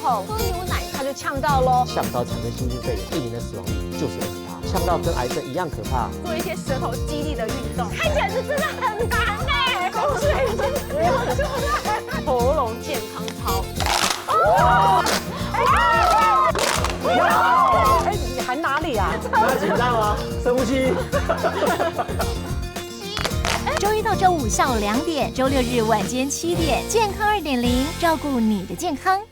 候喝牛奶他就呛到喽。呛到产生心肌肺炎，1年的死亡率就是20%，呛到跟癌症一样可怕。做一些舌头肌力的运动，看起来是真的很难哎，口水已经流出来。喉咙健康操。哎，你喊哪里啊？不要紧张啊，深呼吸。周一到周五下午2点，周六日晚间7点，健康2.0，照顾你的健康。